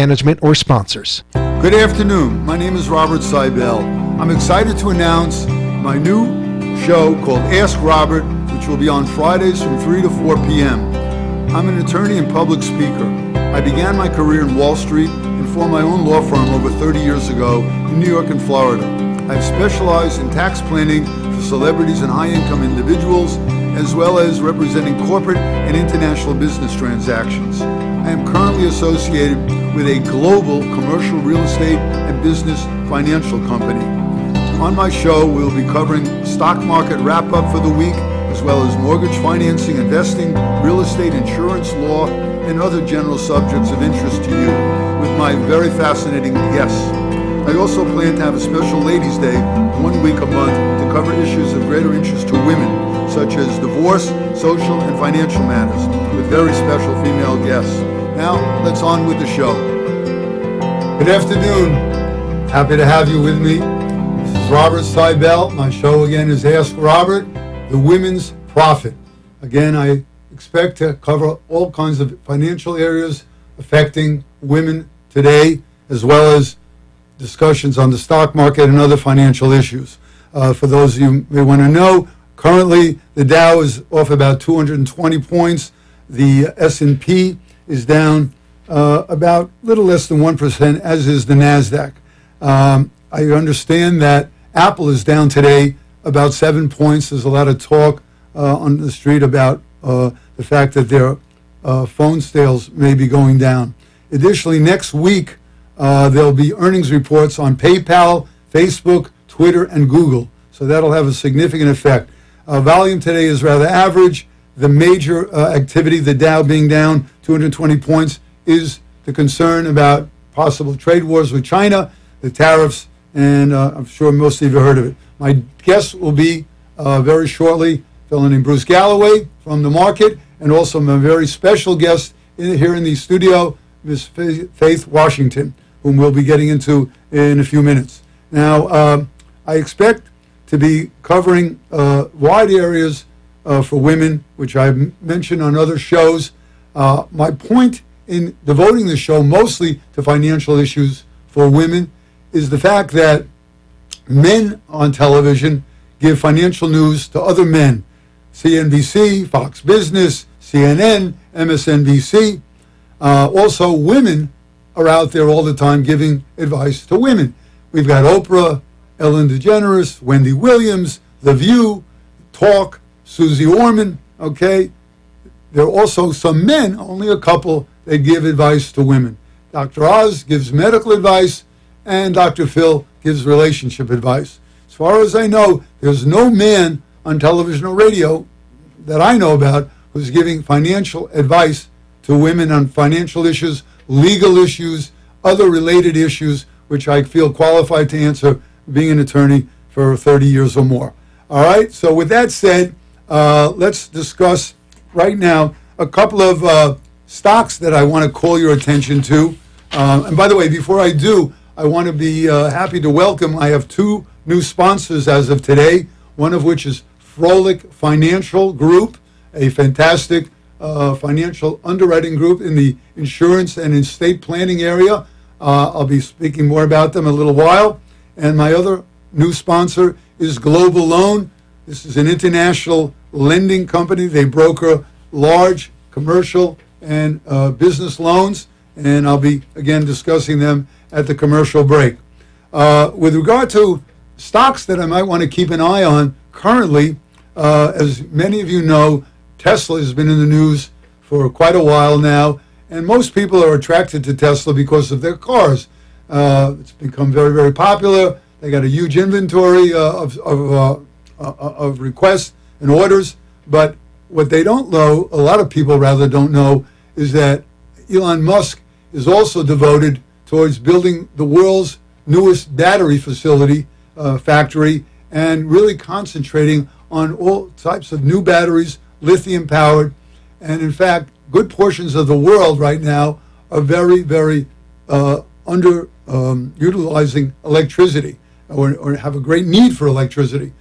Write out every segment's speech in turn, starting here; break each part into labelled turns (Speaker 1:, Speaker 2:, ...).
Speaker 1: management, or sponsors.
Speaker 2: Good afternoon. My name is Robert Seibel. I'm excited to announce my new show called Ask Robert, which will be on Fridays from 3 to 4 p.m. I'm an attorney and public speaker. I began my career in Wall Street and formed my own law firm over 30 years ago in New York and Florida. I've specialized in tax planning for celebrities and high-income individuals, as well as representing corporate and international business transactions. I am currently associated with a global commercial real estate and business financial company. On my show, we'll be covering stock market wrap-up for the week, as well as mortgage financing, investing, real estate, insurance law, and other general subjects of interest to you with my very fascinating guests. I also plan to have a special Ladies' Day 1 week a month to cover issues of greater interest to women, such as divorce, social, and financial matters, with very special female guests. Now, let's on with the show. Good afternoon. Happy to have you with me. This is Robert Seibel. My show again is Ask Robert, the Women's Prophet. Again, I expect to cover all kinds of financial areas affecting women today, as well as discussions on the stock market and other financial issues. For those of you who may want to know, currently the Dow is off about 220 points. The S&P is down about a little less than 1%, as is the NASDAQ. I understand that Apple is down today about 7 points. There's a lot of talk on the street about the fact that their phone sales may be going down. Additionally, next week, there'll be earnings reports on PayPal, Facebook, Twitter, and Google. So that'll have a significant effect. Volume today is rather average. The major activity, the Dow being down 220 points, is the concern about possible trade wars with China, the tariffs, and I'm sure most of you have heard of it. My guest will be very shortly a fellow named Bruce Galloway from the market, and also my very special guest here in the studio, Ms. Faith Washington, whom we'll be getting into in a few minutes. Now, I expect to be covering wide areas for women, which I've mentioned on other shows. My point in devoting the show mostly to financial issues for women is the fact that men on television give financial news to other men. CNBC, Fox Business, CNN, MSNBC. Also, women are out there all the time giving advice to women. We've got Oprah, Ellen DeGeneres, Wendy Williams, The View, Talk, Susie Orman, okay? There are also some men, only a couple, that give advice to women. Dr. Oz gives medical advice, and Dr. Phil gives relationship advice. As far as I know, there's no man on television or radio that I know about who's giving financial advice to women on financial issues, legal issues, other related issues, which I feel qualified to answer, being an attorney for 30 years or more. All right, so with that said, let's discuss right now a couple of stocks that I want to call your attention to. And by the way, before I do, I want to be happy to welcome, I have two new sponsors as of today, one of which is Frolic Financial Group, a fantastic financial underwriting group in the insurance and estate planning area. I'll be speaking more about them in a little while. And my other new sponsor is Global Loan. This is an international lending company. They broker large commercial and business loans, and I'll be, again, discussing them at the commercial break. With regard to stocks that I might want to keep an eye on currently, as many of you know, Tesla has been in the news for quite a while now, and most people are attracted to Tesla because of their cars. It's become very, very popular. They got a huge inventory of requests and orders, but what they don't know, a lot of people rather don't know, is that Elon Musk is also devoted towards building the world's newest battery factory, and really concentrating on all types of new batteries, lithium-powered, and in fact, good portions of the world right now are very, very utilizing electricity, or have a great need for electricity.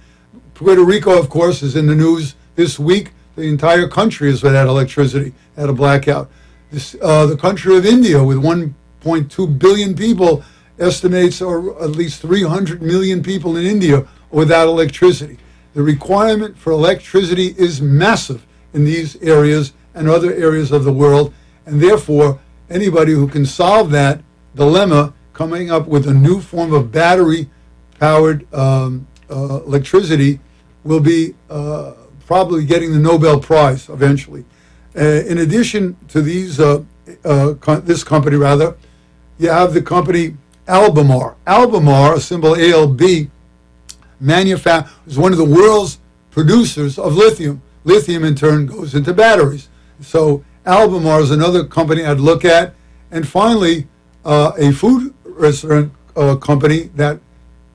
Speaker 2: Puerto Rico, of course, is in the news this week. The entire country is without electricity, had a blackout. The country of India, with 1 1.2 billion people, estimates are at least 300 million people in India are without electricity. The requirement for electricity is massive in these areas and other areas of the world, and therefore anybody who can solve that dilemma, coming up with a new form of battery-powered electricity, will be probably getting the Nobel Prize eventually. In addition to these, this company rather, you have the company Albemarle. Albemarle, a symbol ALB, is one of the world's producers of lithium. Lithium, in turn, goes into batteries. So Albemarle is another company I'd look at. And finally, a food restaurant company that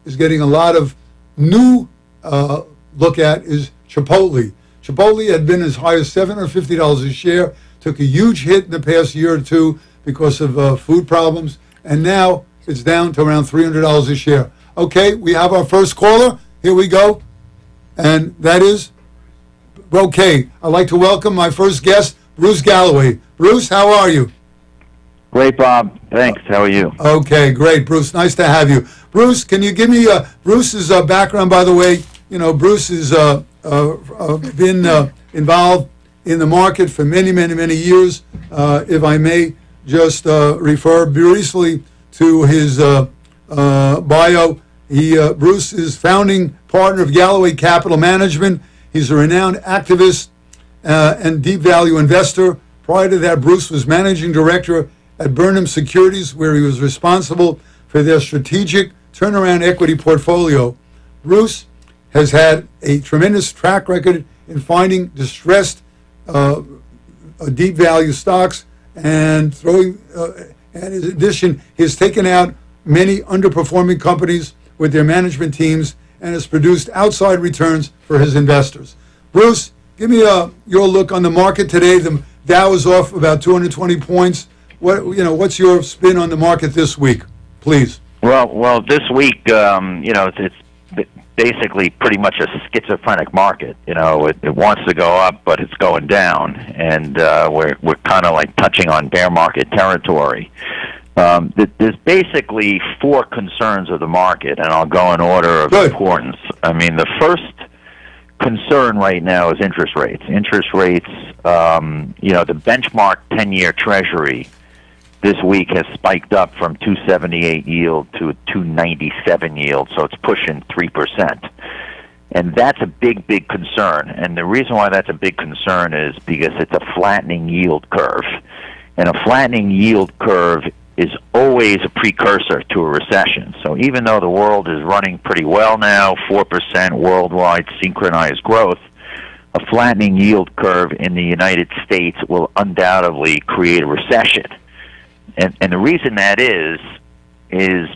Speaker 2: is getting a lot of new look at is Chipotle. Chipotle had been as high as $750 a share, took a huge hit in the past year or two because of food problems, and now it's down to around $300 a share. Okay, we have our first caller. Here we go. And that is, okay, I'd like to welcome my first guest, Bruce Galloway. Bruce, how are you?
Speaker 1: Great, Bob. Thanks. How are you?
Speaker 2: Okay, great, Bruce. Nice to have you. Bruce, can you give me Bruce's background, by the way? You know, Bruce has been involved in the market for many, many, many years. If I may just refer briefly to his bio. Bruce is founding partner of Galloway Capital Management. He's a renowned activist and deep value investor. Prior to that, Bruce was managing director at Burnham Securities, where he was responsible for their strategic turnaround equity portfolio. Bruce has had a tremendous track record in finding distressed deep value stocks and throwing, and in addition, he has taken out many underperforming companies with their management teams and has produced outside returns for his investors. Bruce, give me your look on the market today. The Dow is off about 220 points. What's your spin on the market this week, please?
Speaker 1: Well, this week, it's basically pretty much a schizophrenic market. It wants to go up, but it's going down, and we're kind of like touching on bear market territory. There's basically four concerns of the market, and I'll go in order of importance. I mean, the first concern right now is interest rates. Interest rates, the benchmark 10-year Treasury this week has spiked up from 278 yield to a 297 yield, so it's pushing 3%. And that's a big, big concern. And the reason why that's a big concern is because it's a flattening yield curve. And a flattening yield curve is always a precursor to a recession. So even though the world is running pretty well now, 4% worldwide synchronized growth, a flattening yield curve in the United States will undoubtedly create a recession. And the reason that is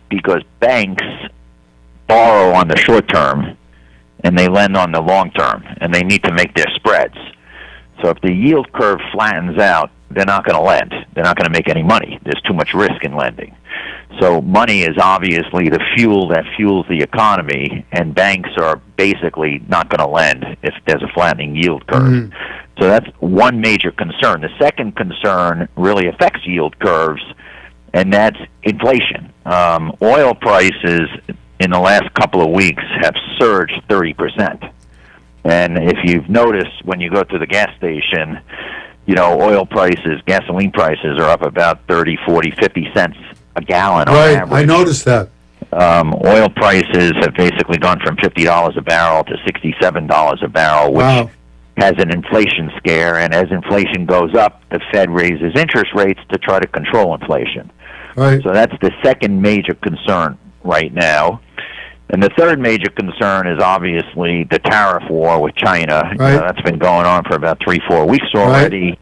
Speaker 1: because banks borrow on the short term and they lend on the long term, and they need to make their spreads. So if the yield curve flattens out, they're not going to lend. They're not going to make any money. There's too much risk in lending. So money is obviously the fuel that fuels the economy, and banks are basically not going to lend if there's a flattening yield curve. Mm-hmm. So that's one major concern. The second concern really affects yield curves, and that's inflation. Oil prices in the last couple of weeks have surged 30%. And if you've noticed, when you go to the gas station, oil prices, gasoline prices are up about 30, 40, 50 cents a gallon on average.
Speaker 2: I noticed that.
Speaker 1: Oil prices have basically gone from $50 a barrel to $67 a barrel, which has an inflation scare. And as inflation goes up, the Fed raises interest rates to try to control inflation.
Speaker 2: Right.
Speaker 1: So that's the second major concern right now. And the third major concern is obviously the tariff war with China.
Speaker 2: Right.
Speaker 1: That's been going on for about 3-4 weeks already.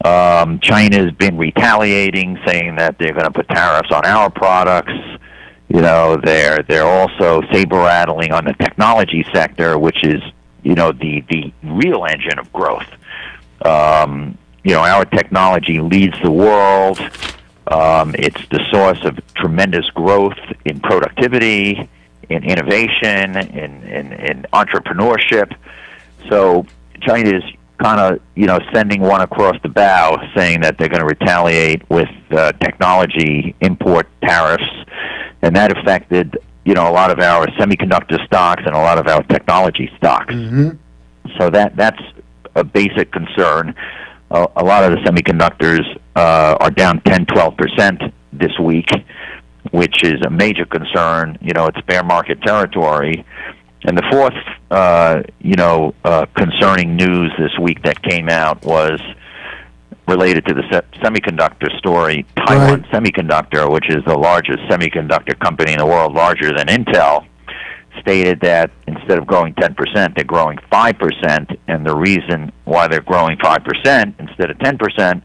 Speaker 1: Right. China's been retaliating, saying that they're going to put tariffs on our products. They're also saber-rattling on the technology sector, which is, the real engine of growth. Our technology leads the world. It's the source of tremendous growth in productivity, in innovation, in entrepreneurship. So China is kind of, sending one across the bow, saying that they're going to retaliate with technology import tariffs, and that affected, a lot of our semiconductor stocks and a lot of our technology stocks.
Speaker 2: Mm-hmm.
Speaker 1: So that's a basic concern. A lot of the semiconductors are down 10-12% this week, which is a major concern. It's bear market territory. And the fourth, concerning news this week that came out was related to the semiconductor story. Taiwan Semiconductor, which is the largest semiconductor company in the world, larger than Intel, stated that instead of growing 10%, they're growing 5%, and the reason why they're growing 5% instead of 10%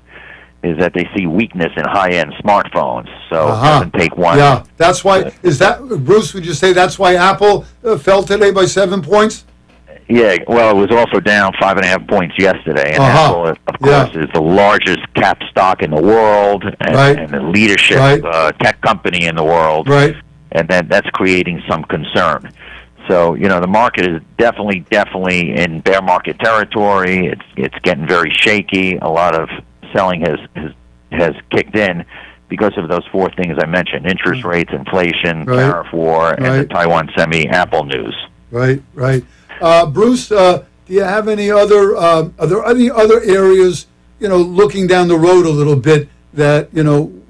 Speaker 1: is that they see weakness in high-end smartphones. So it doesn't take one.
Speaker 2: Yeah, that's why. Is that, Bruce, would you say that's why Apple fell today by 7 points?
Speaker 1: Yeah, well, it was also down 5.5 points yesterday. And Apple, of course, is the largest cap stock in the world and the leadership tech company in the world.
Speaker 2: Right.
Speaker 1: And that's creating some concern. So, the market is definitely in bear market territory. It's getting very shaky. A lot of selling has kicked in because of those four things I mentioned: interest rates, inflation, tariff war, and the Taiwan Apple news. Right.
Speaker 2: Bruce, do you have any other? Are there any other areas, looking down the road a little bit that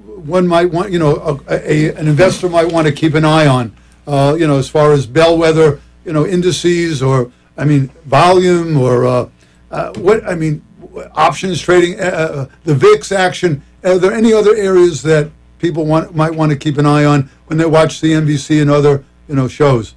Speaker 2: one might want, an investor might want to keep an eye on, as far as bellwether, indices, or volume, or options trading, the VIX action. Are there any other areas that people might want to keep an eye on when they watch CNBC and other shows?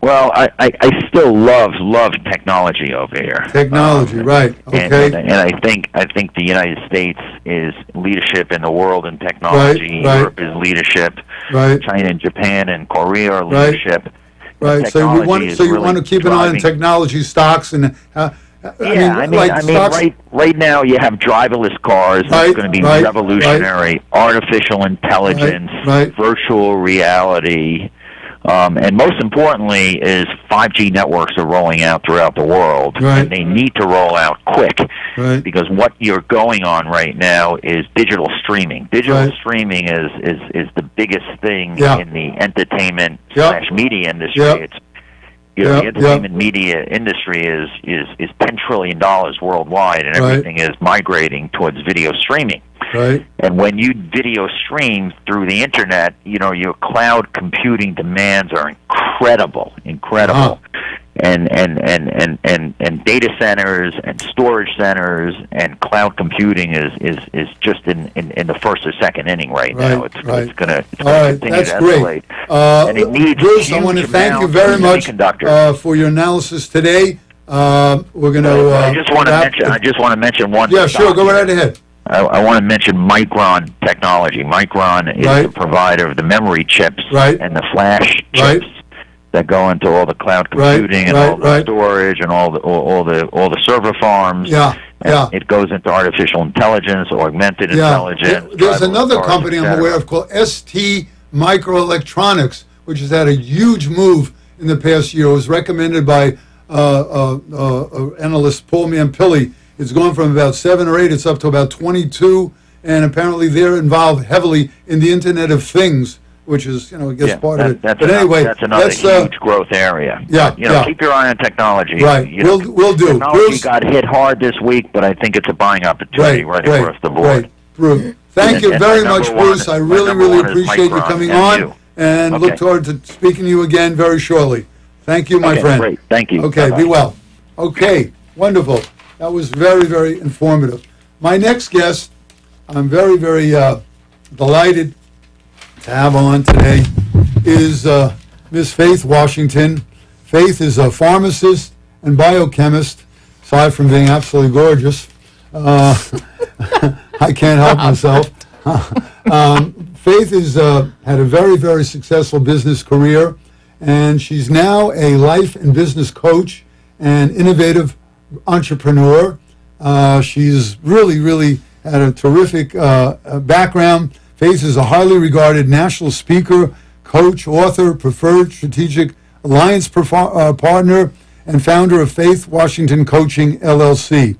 Speaker 1: Well, I still love technology over here.
Speaker 2: Technology, right? Okay.
Speaker 1: And I think the United States is leadership in the world in technology. Europe is leadership. China and Japan and Korea are leadership.
Speaker 2: Right. So you want to keep an eye on technology stocks and.
Speaker 1: Right now you have driverless cars. That's going to be revolutionary. Artificial intelligence, virtual reality. And most importantly is 5G networks are rolling out throughout the world, and they need to roll out quick because what you're going on right now is digital streaming. Digital streaming is the biggest thing in the entertainment / media industry. It's the entertainment media industry is $10 trillion worldwide, and everything is migrating towards video streaming. And when you video stream through the internet, your cloud computing demands are incredible. And data centers and storage centers and cloud computing is just in the first or second inning right now. It's going to continue to escalate. And it needs
Speaker 2: Bruce, I want to thank you very much for your analysis today. We're going to.
Speaker 1: I just want to mention one.
Speaker 2: Yeah, sure. Go right ahead.
Speaker 1: I want to mention Micron Technology. Micron is the provider of the memory chips and the flash chips that go into all the cloud computing and all the storage and all the server farms. It goes into artificial intelligence, augmented intelligence.
Speaker 2: There's another company I'm aware of called ST Microelectronics, which has had a huge move in the past year. It was recommended by analyst Paul Mampilli. It's gone from about 7 or 8, it's up to about 22, and apparently they're involved heavily in the Internet of Things, which is, I guess part of it. But anyway,
Speaker 1: that's another huge growth area. Keep your eye on technology.
Speaker 2: We'll do.
Speaker 1: Technology
Speaker 2: Bruce,
Speaker 1: got hit hard this week, but I think it's a buying opportunity across the board.
Speaker 2: Bruce, thank you very much, Bruce. I really appreciate you coming on, and look forward to speaking to you again very shortly. Thank you, my friend.
Speaker 1: Great. Thank you.
Speaker 2: Okay, be well. Okay, wonderful. That was very informative. My next guest, I'm very delighted to have on today, is Miss Faith Washington. Faith is a pharmacist and biochemist, aside from being absolutely gorgeous. I can't help myself. Faith has had a very successful business career, and she's now a life and business coach and innovative entrepreneur. She's really had a terrific background. Faith is a highly regarded national speaker, coach, author, preferred strategic alliance partner, and founder of Faith Washington Coaching, LLC.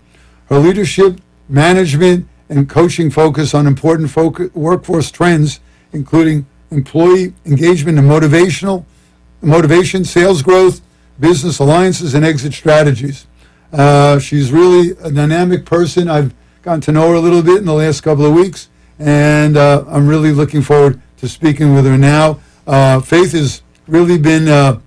Speaker 2: Her leadership, management, and coaching focus on important workforce trends, including employee engagement and motivation, sales growth, business alliances, and exit strategies. She's really a dynamic person. I've gotten to know her a little bit in the last couple of weeks, and I'm really looking forward to speaking with her now. Faith has really been a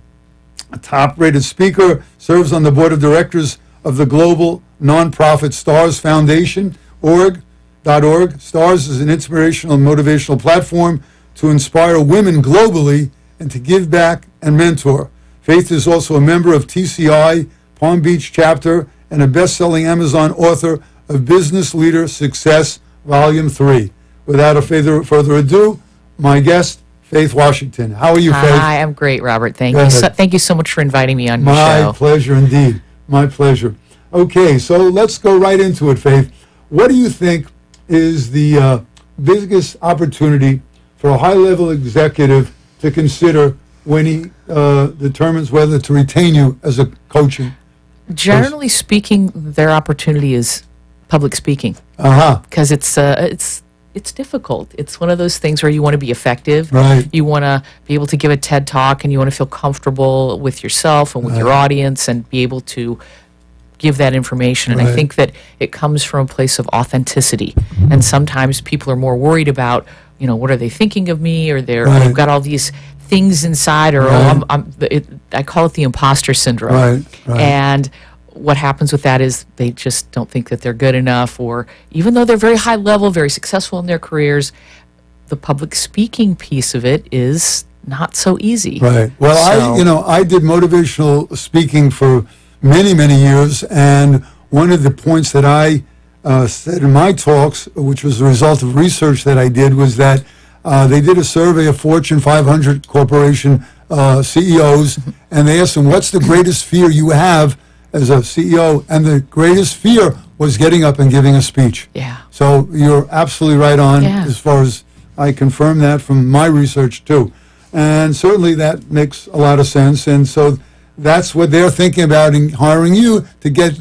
Speaker 2: top-rated speaker, serves on the board of directors of the global nonprofit Stars Foundation, .org. Stars is an inspirational and motivational platform to inspire women globally and to give back and mentor. Faith is also a member of TCI Palm Beach chapter and a best-selling Amazon author of Business Leader Success, Volume 3. Without further ado, my guest, Faith Washington. How are you, Faith?
Speaker 3: Hi, I'm great, Robert. Thank you. Thank you so much for inviting me on your show.
Speaker 2: My pleasure indeed. My pleasure. Okay, so let's go right into it, Faith. What do you think is the biggest opportunity for a high-level executive to consider when he determines whether to retain you as a coaching?
Speaker 3: Generally speaking, their opportunity is public speaking. Because it's difficult. It's one of those things where you want to be effective.
Speaker 2: Right.
Speaker 3: You want to be able to give a TED Talk, and you want to feel comfortable with yourself and with your audience and be able to give that information. And I think that it comes from a place of authenticity. And sometimes people are more worried about, what are they thinking of me, or they've got all these things inside, or I call it the imposter syndrome. And what happens with that is they just don't think that they're good enough, or even though they're very high level, very successful in their careers, the public speaking piece of it is not so easy.
Speaker 2: Right. Well, I did motivational speaking for many, many years, and one of the points that I said in my talks, which was the result of research that I did, was that they did a survey of Fortune 500 corporation CEOs, and they asked them, what's the greatest fear you have as a CEO? And the greatest fear was getting up and giving a speech.
Speaker 3: Yeah.
Speaker 2: So you're absolutely right on as far as I confirm that from my research too. And certainly that makes a lot of sense. And so that's what they're thinking about in hiring you, to get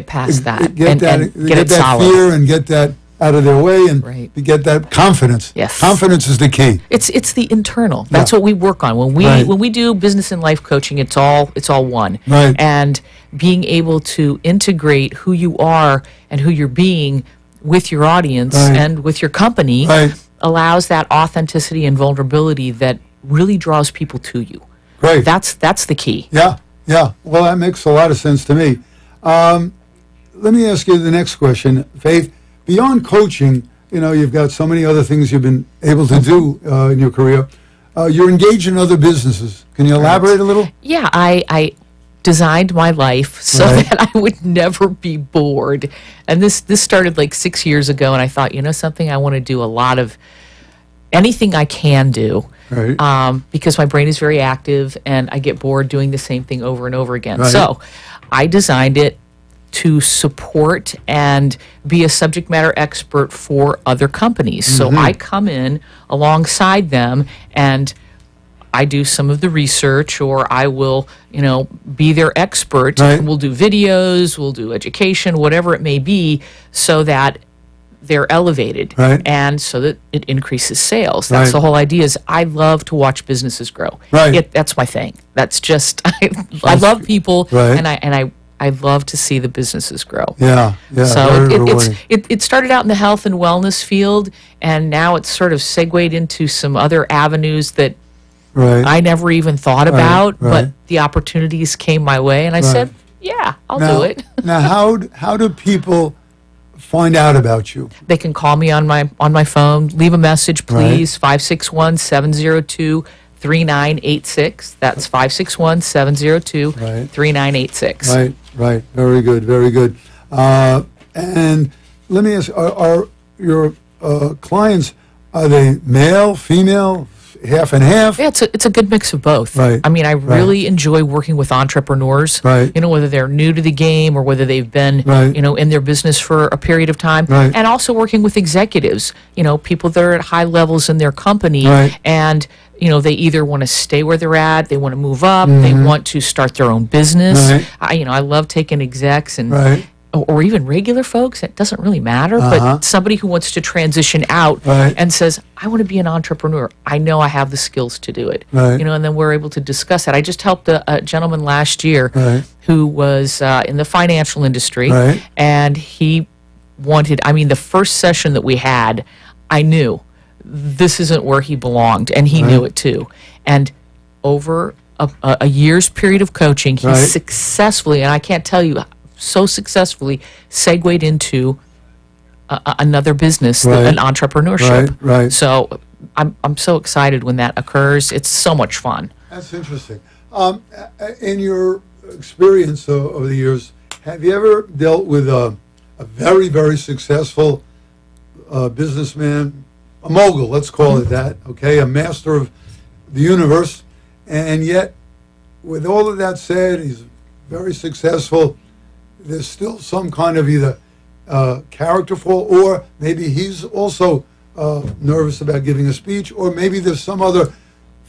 Speaker 3: past that,
Speaker 2: get that fear and get that out of their way, and get that confidence.
Speaker 3: Yes.
Speaker 2: Confidence is the key.
Speaker 3: It's the internal. That's what we work on. When we do business and life coaching, it's all one.
Speaker 2: Right.
Speaker 3: And being able to integrate who you are and who you're being with your audience and with your company allows that authenticity and vulnerability that really draws people to you.
Speaker 2: Great.
Speaker 3: That's the key.
Speaker 2: Yeah. Well, that makes a lot of sense to me. Let me ask you the next question, Faith. Beyond coaching, you've got so many other things you've been able to do in your career. You're engaged in other businesses. Can you elaborate a little?
Speaker 3: Yeah, I designed my life so that I would never be bored. And this started like 6 years ago, and I thought, something, I want to do a lot of anything I can do. Because my brain is very active, and I get bored doing the same thing over and over again. So I designed it to support and be a subject matter expert for other companies. So I come in alongside them, and I do some of the research, or I will, be their expert. We'll do videos, we'll do education, whatever it may be, so that they're elevated, and so that it increases sales. That's the whole idea. Is I love to watch businesses grow. That's my thing. That's just I love people, and I love to see the businesses grow. So it started out in the health and wellness field, and now it's sort of segued into some other avenues that I never even thought about, but the opportunities came my way, and I said, yeah, I'll do it.
Speaker 2: Now, how do people find out about you?
Speaker 3: They can call me on my phone, leave a message, please, 561-702-3986. That's 561-702-3986.
Speaker 2: Right. Very good. And let me ask, are your clients, are they male, female, half and half.
Speaker 3: Yeah, it's a good mix of both.
Speaker 2: Right.
Speaker 3: I mean, I really enjoy working with entrepreneurs.
Speaker 2: Right.
Speaker 3: You know, whether they're new to the game or whether they've been,
Speaker 2: Right.
Speaker 3: you know, in their business for a period of time.
Speaker 2: Right.
Speaker 3: And also working with executives, you know, people that are at high levels in their company.
Speaker 2: Right.
Speaker 3: And, you know, they either want to stay where they're at, they want to move up, they want to start their own business.
Speaker 2: Right.
Speaker 3: I love taking execs and
Speaker 2: Right.
Speaker 3: or even regular folks, it doesn't really matter, but somebody who wants to transition out
Speaker 2: Right.
Speaker 3: and says, I want to be an entrepreneur. I know I have the skills to do it.
Speaker 2: Right.
Speaker 3: You know, and then we're able to discuss that. I just helped a gentleman last year
Speaker 2: Right.
Speaker 3: who was in the financial industry,
Speaker 2: Right.
Speaker 3: and he wanted, I mean, the first session that we had, I knew this isn't where he belonged, and he knew it too. And over a year's period of coaching, he
Speaker 2: Right.
Speaker 3: successfully, and I can't tell you, so successfully segued into another business,
Speaker 2: Right.
Speaker 3: an entrepreneurship.
Speaker 2: Right, right.
Speaker 3: So I'm so excited when that occurs. It's so much fun.
Speaker 2: That's interesting. In your experience over the years, have you ever dealt with a very, very successful businessman, a mogul, let's call it that, okay, a master of the universe, and yet, with all of that said, he's very successful, there's still some kind of either character flaw, or maybe he's also nervous about giving a speech, or maybe there's some other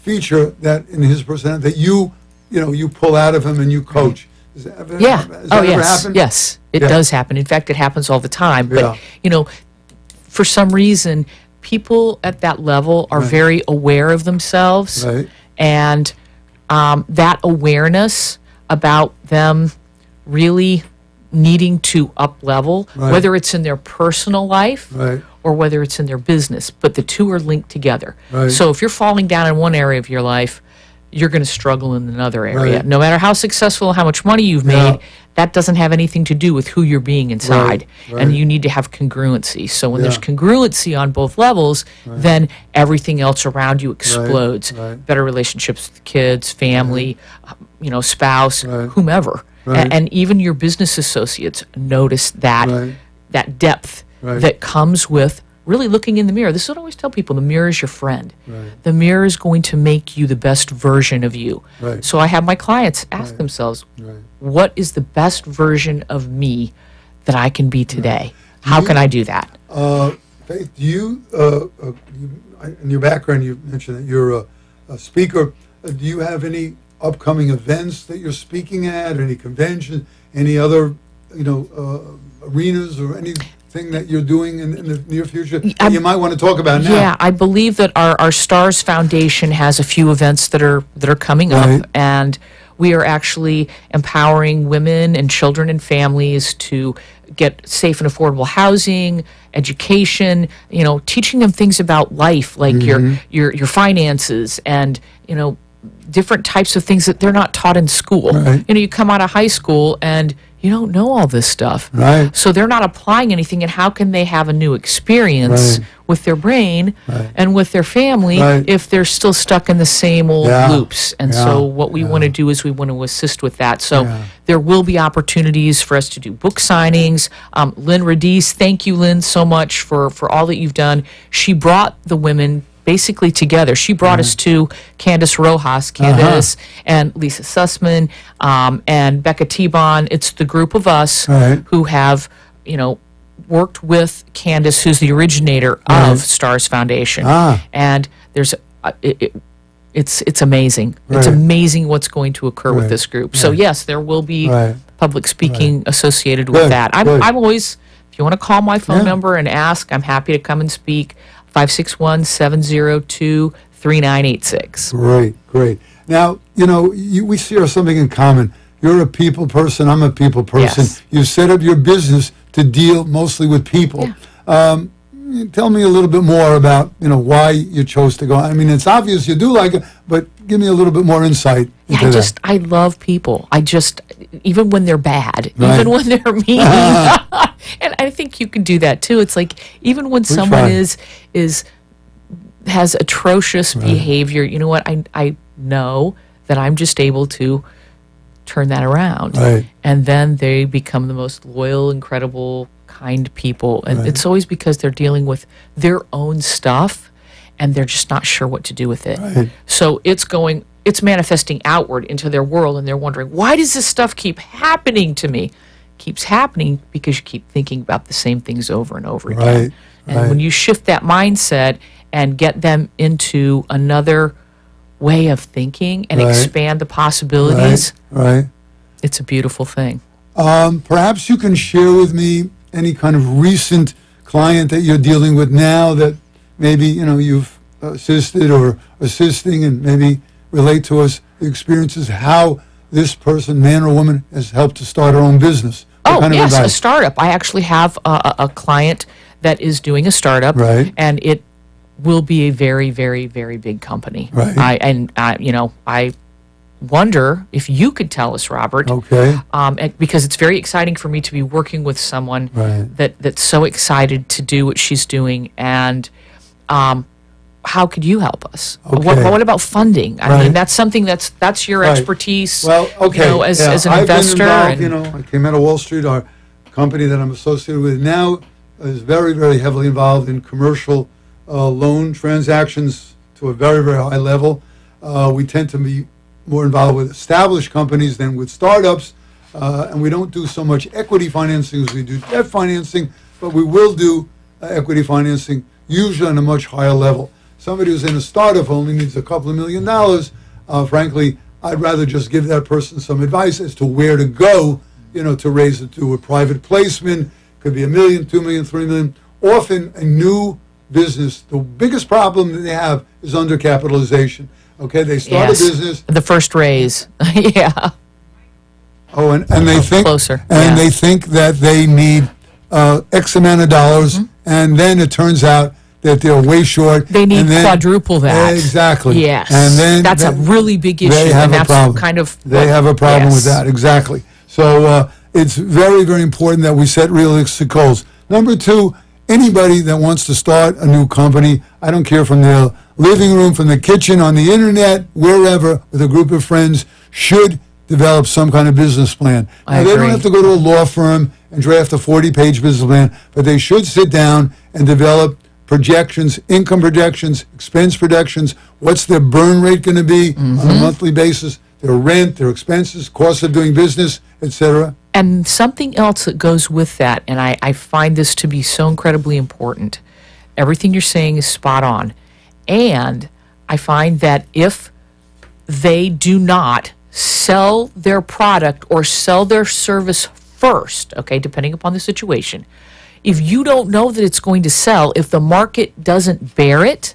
Speaker 2: feature that in his personality that you pull out of him and you coach. Does that ever,
Speaker 3: Yeah.
Speaker 2: does that ever
Speaker 3: Yes.
Speaker 2: happen?
Speaker 3: Yes. It
Speaker 2: Yeah.
Speaker 3: does happen. In fact, it happens all the time. But,
Speaker 2: Yeah.
Speaker 3: you know, for some reason, people at that level are
Speaker 2: Right.
Speaker 3: very aware of themselves.
Speaker 2: Right.
Speaker 3: And that awareness about them really needing to up level,
Speaker 2: Right.
Speaker 3: whether it's in their personal life
Speaker 2: Right.
Speaker 3: or whether it's in their business, but the two are linked together.
Speaker 2: Right.
Speaker 3: So if you're falling down in one area of your life, you're going to struggle in another area.
Speaker 2: Right.
Speaker 3: No matter how successful, how much money you've
Speaker 2: Yeah.
Speaker 3: made, that doesn't have anything to do with who you're being inside.
Speaker 2: Right.
Speaker 3: And you need to have congruency. So when there's
Speaker 2: Yeah.
Speaker 3: congruency on both levels, then everything else around you explodes.
Speaker 2: Right.
Speaker 3: Better relationships with kids, family, spouse,
Speaker 2: Right.
Speaker 3: whomever.
Speaker 2: Right.
Speaker 3: And even your business associates notice that
Speaker 2: Right.
Speaker 3: that depth
Speaker 2: Right.
Speaker 3: that comes with really looking in the mirror. This is what I always tell people: the mirror is your friend.
Speaker 2: Right.
Speaker 3: The mirror is going to make you the best version of you.
Speaker 2: Right.
Speaker 3: So I have my clients ask themselves,
Speaker 2: Right.
Speaker 3: what is the best version of me that I can be today? How can I do that?
Speaker 2: Faith, do you, in your background, you mentioned that you're a speaker. Do you have any upcoming events that you're speaking at, any convention, any other, arenas or anything that you're doing in the near future that you might want to talk about now?
Speaker 3: Yeah, I believe that our Stars Foundation has a few events that are coming
Speaker 2: Right.
Speaker 3: up, and we are actually empowering women and children and families to get safe and affordable housing, education, teaching them things about life, like
Speaker 2: Mm-hmm.
Speaker 3: your finances, and different types of things that they're not taught in school.
Speaker 2: Right.
Speaker 3: You come out of high school and you don't know all this stuff.
Speaker 2: Right.
Speaker 3: So they're not applying anything, and how can they have a new experience
Speaker 2: Right.
Speaker 3: with their brain
Speaker 2: Right.
Speaker 3: and with their family
Speaker 2: Right.
Speaker 3: if they're still stuck in the same old
Speaker 2: Yeah.
Speaker 3: loops? And
Speaker 2: Yeah.
Speaker 3: so what we want to do is we want to assist with that. So
Speaker 2: Yeah.
Speaker 3: there will be opportunities for us to do book signings. Lynn Radice, thank you, Lynn, so much for all that you've done. She brought the women basically together. She brought us to Candace Rojas, Candace and Lisa Sussman, and Becca T-Bon. It's the group of us
Speaker 2: Right.
Speaker 3: who have, worked with Candace, who's the originator of Stars Foundation. And there's, it's amazing. It's
Speaker 2: Right.
Speaker 3: amazing what's going to occur with
Speaker 2: Right.
Speaker 3: this group. So yes, there will be
Speaker 2: Right.
Speaker 3: public speaking associated with
Speaker 2: Good,
Speaker 3: that.
Speaker 2: good.
Speaker 3: I'm always, if you want to call my phone
Speaker 2: Yeah.
Speaker 3: number and ask, I'm happy to come and speak. 561-702-3986.
Speaker 2: Great. Now, we share something in common. You're a people person. I'm a people person.
Speaker 3: Yes.
Speaker 2: You set up your business to deal mostly with people. Tell me a little bit more about, why you chose to go. I mean, it's obvious you do like it, but give me a little bit more insight
Speaker 3: Yeah,
Speaker 2: into that.
Speaker 3: I love people. Even when they're bad,
Speaker 2: Right.
Speaker 3: even when they're mean. And I think you can do that too. It's like, even when someone
Speaker 2: try.
Speaker 3: has atrocious behavior, you know what? I know that I'm just able to turn that around.
Speaker 2: Right.
Speaker 3: And then they become the most loyal, incredible, kind people. And
Speaker 2: Right.
Speaker 3: it's always because they're dealing with their own stuff. and they're just not sure what to do with it.
Speaker 2: Right.
Speaker 3: So it's manifesting outward into their world, and they're wondering, why does this stuff keep happening to me? It keeps happening because you keep thinking about the same things over and over again.
Speaker 2: Right.
Speaker 3: And when you shift that mindset and get them into another way of thinking and expand the possibilities,
Speaker 2: Right.
Speaker 3: it's a beautiful thing.
Speaker 2: Perhaps you can share with me any kind of recent client that you're dealing with now that maybe you've assisted or assisting, and maybe relate to us the experiences, how this person, man or woman, has helped to start her own business. What kind of
Speaker 3: yes, a
Speaker 2: advice?
Speaker 3: startup. I actually have a client that is doing a startup,
Speaker 2: Right.
Speaker 3: and it will be a very, very, very big company.
Speaker 2: Right.
Speaker 3: I wonder if you could tell us, Robert,
Speaker 2: Okay.
Speaker 3: because it's very exciting for me to be working with someone
Speaker 2: Right.
Speaker 3: that's so excited to do what she's doing, and how could you help us?
Speaker 2: Okay.
Speaker 3: What about funding? I
Speaker 2: Right.
Speaker 3: mean, that's something that's your
Speaker 2: Right.
Speaker 3: expertise.
Speaker 2: Well, okay.
Speaker 3: As an
Speaker 2: I've
Speaker 3: investor.
Speaker 2: been involved, I came out of Wall Street. Our company that I'm associated with now is very, very heavily involved in commercial loan transactions to a very, very high level. We tend to be more involved with established companies than with startups, and we don't do so much equity financing as we do debt financing, but we will do equity financing usually on a much higher level. Somebody who's in a startup only needs a couple of $1 million. Frankly, I'd rather just give that person some advice as to where to go, to raise it to a private placement. Could be $1 million, $2 million, $3 million. Often a new business, the biggest problem that they have is undercapitalization. Okay, they start a business.
Speaker 3: The first raise. Yeah.
Speaker 2: Oh, and they think
Speaker 3: Closer.
Speaker 2: and they think that they need X amount of dollars, and then it turns out that they're way short.
Speaker 3: They need
Speaker 2: and then,
Speaker 3: quadruple that.
Speaker 2: Exactly.
Speaker 3: Yes.
Speaker 2: And then
Speaker 3: that's a really big issue.
Speaker 2: They have
Speaker 3: and
Speaker 2: a
Speaker 3: that's
Speaker 2: problem.
Speaker 3: Kind of
Speaker 2: They have a problem with
Speaker 3: yes.
Speaker 2: that. Exactly. So it's very, very important that we set realistic goals. Number two, anybody that wants to start a new company, I don't care, from their living room, from the kitchen, on the internet, wherever, with a group of friends, should develop some kind of business plan.
Speaker 3: I
Speaker 2: Now, they
Speaker 3: agree.
Speaker 2: don't have to go to a law firm and draft a 40-page business plan, but they should sit down and develop projections, income projections, expense projections. What's their burn rate going to be on a monthly basis? Their rent, their expenses, cost of doing business, etc.
Speaker 3: And something else that goes with that, and I find this to be so incredibly important. Everything you're saying is spot on. And I find that if they do not sell their product or sell their service first, okay, depending upon the situation, if you don't know that it's going to sell, if the market doesn't bear it,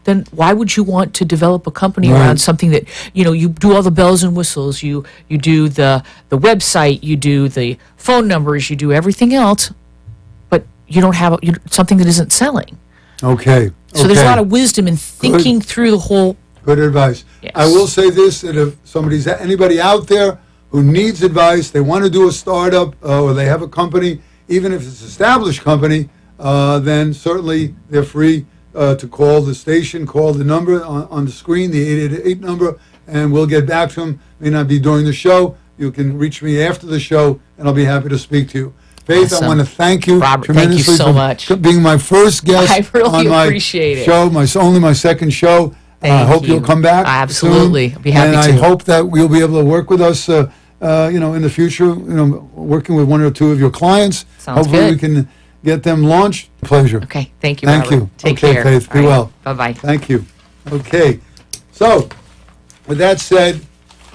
Speaker 3: then why would you want to develop a company around something that, you do all the bells and whistles, you do the website, you do the phone numbers, you do everything else, but you don't have something that isn't selling.
Speaker 2: Okay.
Speaker 3: So there's a lot of wisdom in thinking through the whole.
Speaker 2: Good advice.
Speaker 3: Yes.
Speaker 2: I will say this, that if anybody out there who needs advice, they want to do a startup or they have a company, even if it's an established company, then certainly they're free to call the station, call the number on the screen, the 888 number, and we'll get back to them. May not be during the show. You can reach me after the show, and I'll be happy to speak to you. Faith,
Speaker 3: Awesome.
Speaker 2: I want to thank you
Speaker 3: Robert,
Speaker 2: tremendously
Speaker 3: thank you so
Speaker 2: for
Speaker 3: much.
Speaker 2: being my first guest
Speaker 3: I really
Speaker 2: on my
Speaker 3: appreciate it.
Speaker 2: show, only my second show. I
Speaker 3: Thank
Speaker 2: hope
Speaker 3: you.
Speaker 2: you'll come back.
Speaker 3: Absolutely.
Speaker 2: soon.
Speaker 3: I'll be happy
Speaker 2: and
Speaker 3: to.
Speaker 2: I hope that we'll be able to work with us, in the future. Working with one or two of your clients.
Speaker 3: Sounds
Speaker 2: Hopefully
Speaker 3: good.
Speaker 2: we can get them launched. Pleasure.
Speaker 3: Okay, thank you,
Speaker 2: Thank
Speaker 3: Robert.
Speaker 2: you.
Speaker 3: Take
Speaker 2: Okay,
Speaker 3: care.
Speaker 2: Faith, be
Speaker 3: All right.
Speaker 2: well.
Speaker 3: Bye-bye.
Speaker 2: Thank you. Okay. So, with that said,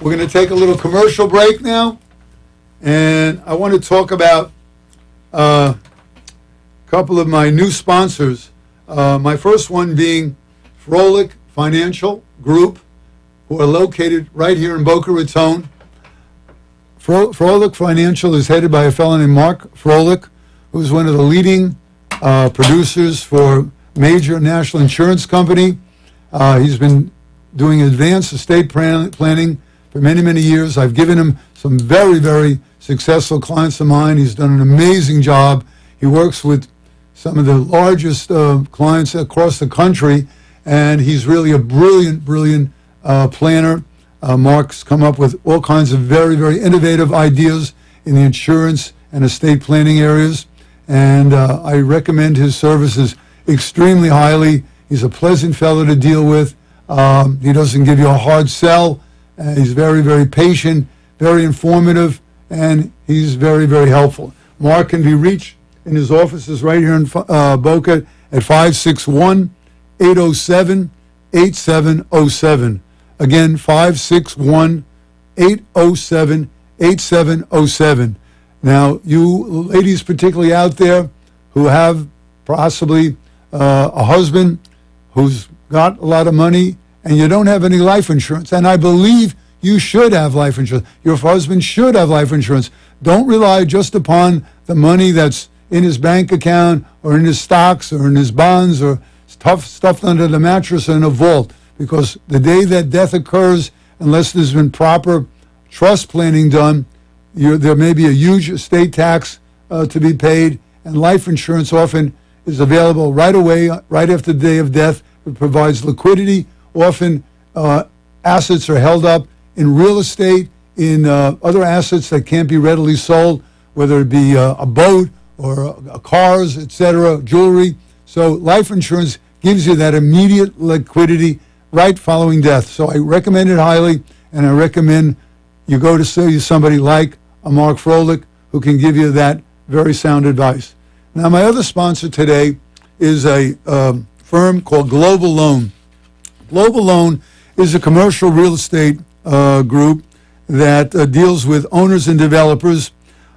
Speaker 2: we're going to take a little commercial break now, and I want to talk about a couple of my new sponsors. My first one being Frolic Financial Group, who are located right here in Boca Raton. Frolic Financial is headed by a fellow named Mark Frolic, who's one of the leading producers for major national insurance company. He's been doing advanced estate planning for many, many years. I've given him some very, very successful clients of mine. He's done an amazing job. He works with some of the largest clients across the country, and he's really a brilliant, brilliant planner. Mark's come up with all kinds of very, very innovative ideas in the insurance and estate planning areas, and I recommend his services. extremely highly. He's a pleasant fellow to deal with. He doesn't give you a hard sell. He's very, very patient, very informative, and he's very, very helpful. Mark can be reached in his offices right here in Boca at 561-807-8707. Again, 561-807-8707. Now, you ladies particularly out there who have possibly a husband who's got a lot of money and you don't have any life insurance, and I believe you should have life insurance. Your husband should have life insurance. Don't rely just upon the money that's in his bank account or in his stocks or in his bonds or stuffed under the mattress or in a vault, because the day that death occurs, unless there's been proper trust planning done, there may be a huge estate tax to be paid, and life insurance often is available right away, right after the day of death. It provides liquidity. Often assets are held up in real estate, in other assets that can't be readily sold, whether it be a boat or cars, etc., jewelry. So life insurance gives you that immediate liquidity right following death. So I recommend it highly, and I recommend you go to see somebody like a Mark Froelich who can give you that very sound advice. Now, my other sponsor today is a firm called Global Loan. Global Loan is a commercial real estate group that deals with owners and developers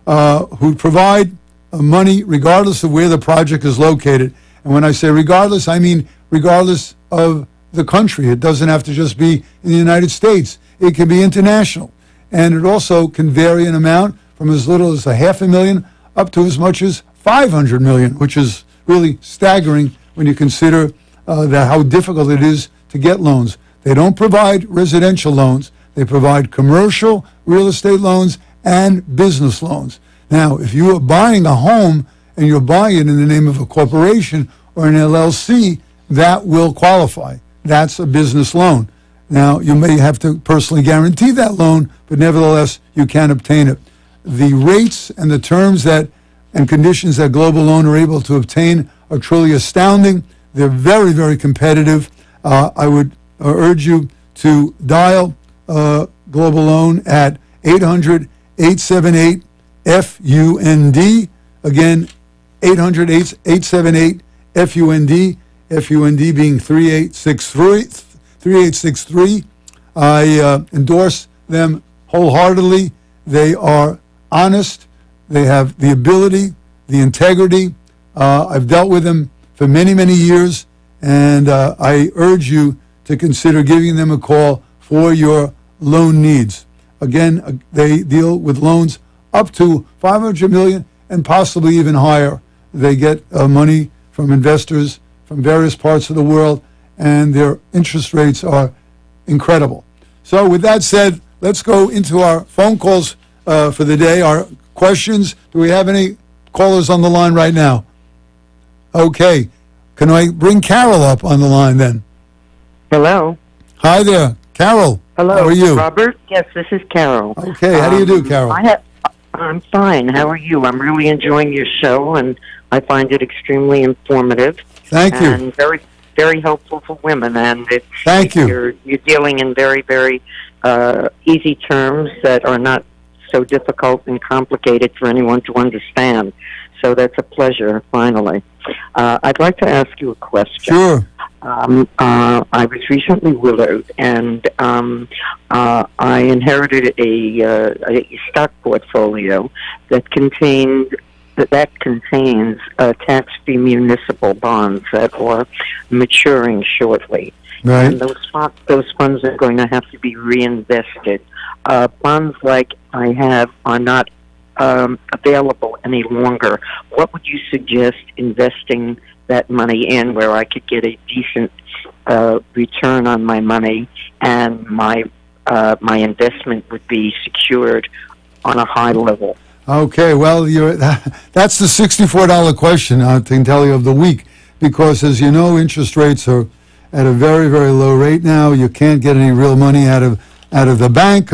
Speaker 2: who provide money regardless of where the project is located. And when I say regardless, I mean regardless of the country. It doesn't have to just be in the United States. It can be international. And it also can vary in amount from as little as $500,000 up to as much as $500 million, which is really staggering when you consider how difficult it is to get loans. They don't provide residential loans. They provide commercial real estate loans and business loans. Now, if you are buying a home and you're buying it in the name of a corporation or an LLC, that will qualify. That's a business loan. Now, you may have to personally guarantee that loan, but nevertheless, you can obtain it. The rates and the terms and conditions that Global Loan are able to obtain are truly astounding. They're very, very competitive. I would urge you to dial Global Loan at 800-878-FUND. Again, 800-878-FUND, FUND being 3863. I endorse them wholeheartedly. They are honest. They have the ability, the integrity. I've dealt with them for many, many years, and I urge you to consider giving them a call for your loan needs. Again, they deal with loans up to $500 million and possibly even higher. They get money from investors from various parts of the world, and their interest rates are incredible. So with that said, let's go into our phone calls for the day, our questions. Do we have any callers on the line right now? Okay. Can I bring Carol up on the line then?
Speaker 4: Hello.
Speaker 2: Hi there. Carol.
Speaker 4: Hello.
Speaker 2: How are you?
Speaker 4: Robert? Yes, this is Carol.
Speaker 2: Okay. How do you do, Carol?
Speaker 4: I'm fine. How are you? I'm really enjoying your show, and I find it extremely informative.
Speaker 2: Thank you.
Speaker 4: And very, very helpful for women. And
Speaker 2: Thank you.
Speaker 4: You're dealing in very, very easy terms that are not so difficult and complicated for anyone to understand. So that's a pleasure, finally. I'd like to ask you a question.
Speaker 2: Sure.
Speaker 4: I was recently widowed, and I inherited a stock portfolio that contains tax-free municipal bonds that are maturing shortly.
Speaker 2: Right.
Speaker 4: And those funds are going to have to be reinvested. Bonds like I have are not available any longer. What would you suggest investing that money in, where I could get a decent return on my money, and my investment would be secured on a high level?
Speaker 2: Okay, well, that's the $64 question, I can tell you, of the week, because as you know, interest rates are at a very, very low rate now. You can't get any real money out of the bank,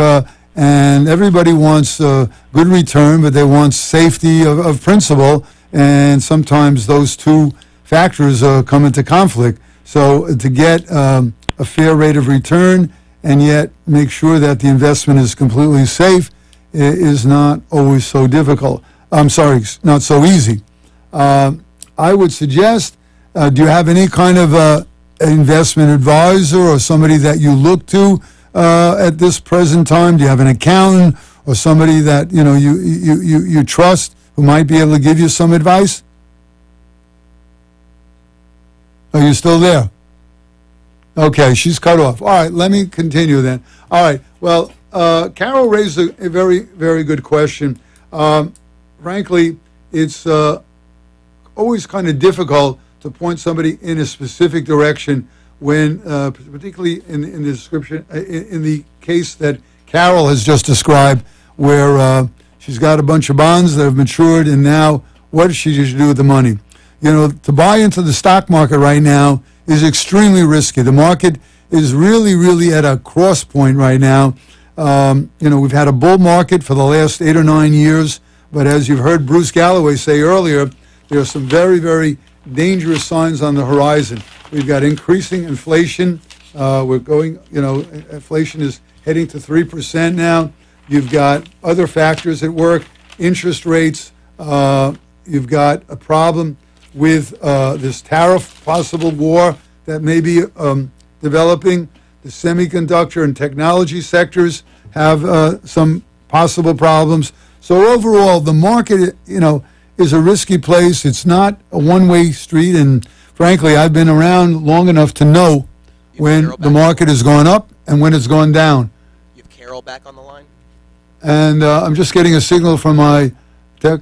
Speaker 2: and everybody wants a good return, but they want safety of principal, and sometimes those two factors come into conflict. So to get a fair rate of return and yet make sure that the investment is completely safe is not always so difficult. I'm sorry, not so easy. I would suggest, do you have any kind of investment advisor or somebody that you look to at this present time? Do you have an accountant or somebody that you trust who might be able to give you some advice? Are you still there? Okay, she's cut off. All right, let me continue then. All right, well, Carol raised a very, very good question. Frankly, it's always kind of difficult to point somebody in a specific direction when, particularly in the description, in the case that Carol has just described, where she's got a bunch of bonds that have matured, and now what does she do with the money? To buy into the stock market right now is extremely risky. The market is really, really at a cross point right now. We've had a bull market for the last 8 or 9 years, but as you've heard Bruce Galloway say earlier, there are some very, very dangerous signs on the horizon. We've got increasing inflation. Inflation is heading to 3% now. You've got other factors at work, interest rates. You've got a problem with this tariff possible war that may be developing. The semiconductor and technology sectors have some possible problems. So overall, the market, is a risky place. It's not a one-way street, and frankly, I've been around long enough to know when the market has gone up and when it's gone down.
Speaker 5: You have Carol back on the line?
Speaker 2: And I'm just getting a signal from my tech.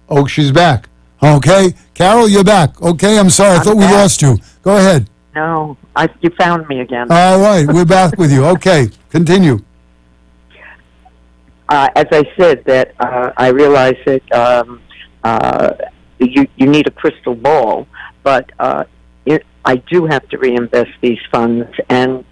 Speaker 2: Oh, she's back. Okay. Carol, you're back. Okay, I'm sorry. I thought we lost you. Go ahead.
Speaker 4: No, you found me again.
Speaker 2: All right, we're back with you. Okay, continue.
Speaker 4: As I said, that I realize that you need a crystal ball, but I do have to reinvest these funds. And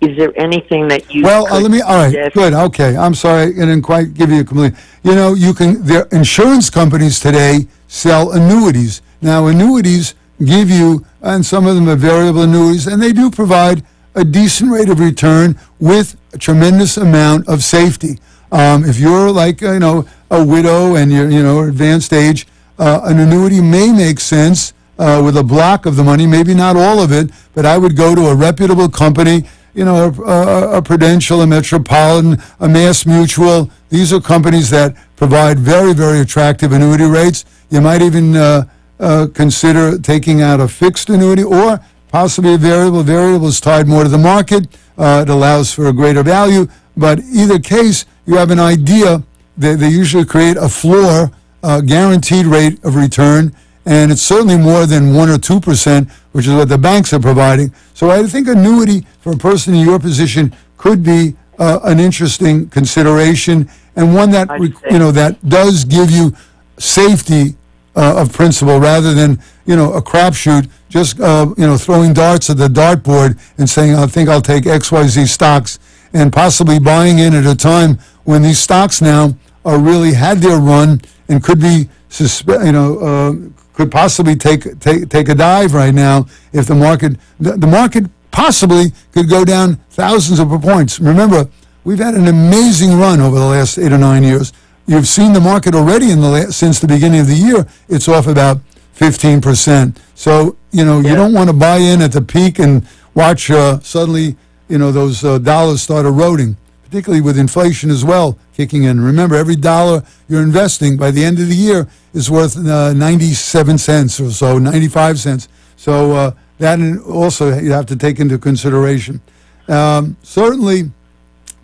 Speaker 4: is there anything that you? Well,
Speaker 2: all right, good, okay. I'm sorry, I didn't quite give you a complete. There insurance companies today sell annuities. Now, annuities give you, and some of them are variable annuities, and they do provide a decent rate of return with a tremendous amount of safety. If you're like, a widow and you're, advanced age, an annuity may make sense with a block of the money, maybe not all of it, but I would go to a reputable company, a Prudential, a Metropolitan, a Mass Mutual. These are companies that provide very, very attractive annuity rates. You might even consider taking out a fixed annuity or possibly a variable. Variable is tied more to the market. It allows for a greater value. But either case, you have an idea that they usually create a floor, guaranteed rate of return, and it's certainly more than 1 or 2%, which is what the banks are providing. So I think annuity for a person in your position could be an interesting consideration, and one that that does give you safety of principle rather than a crapshoot, just throwing darts at the dartboard and saying I think I'll take XYZ stocks, and possibly buying in at a time when these stocks now are really had their run and could be could possibly take a dive right now if the market possibly could go down thousands of points. Remember, we've had an amazing run over the last 8 or 9 years. You've seen the market already since the beginning of the year. It's off about 15%. So you don't want to buy in at the peak and watch suddenly those dollars start eroding, particularly with inflation as well kicking in. Remember, every dollar you're investing by the end of the year is worth 97 cents or so, 95 cents. So that also you have to take into consideration. Certainly,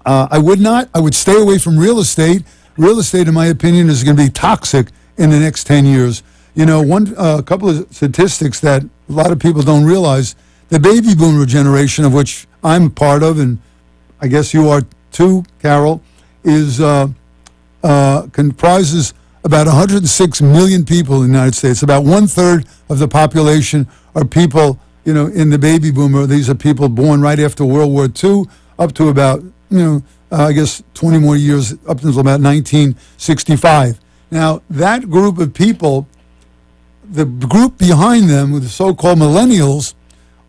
Speaker 2: I would stay away from real estate. Real estate, in my opinion, is going to be toxic in the next 10 years. A couple of statistics that a lot of people don't realize, the baby boomer generation, of which I'm part of, and I guess you are too, Carol, is comprises about 106 million people in the United States. About 1/3 of the population are people, in the baby boomer. These are people born right after World War II, up to about, I guess 20 more years, up until about 1965. Now, that group of people, the group behind them, with the so-called millennials,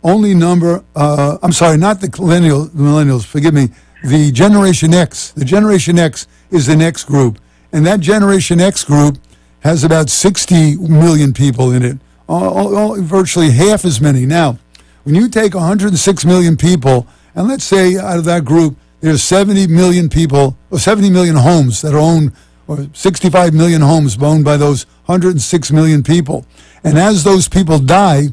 Speaker 2: only number, I'm sorry, not the millennials, forgive me, the Generation X. The Generation X is the next group. And that Generation X group has about 60 million people in it, virtually half as many. Now, when you take 106 million people, and let's say out of that group, there's 70 million people, or 70 million homes that are owned, or 65 million homes owned by those 106 million people. And as those people die,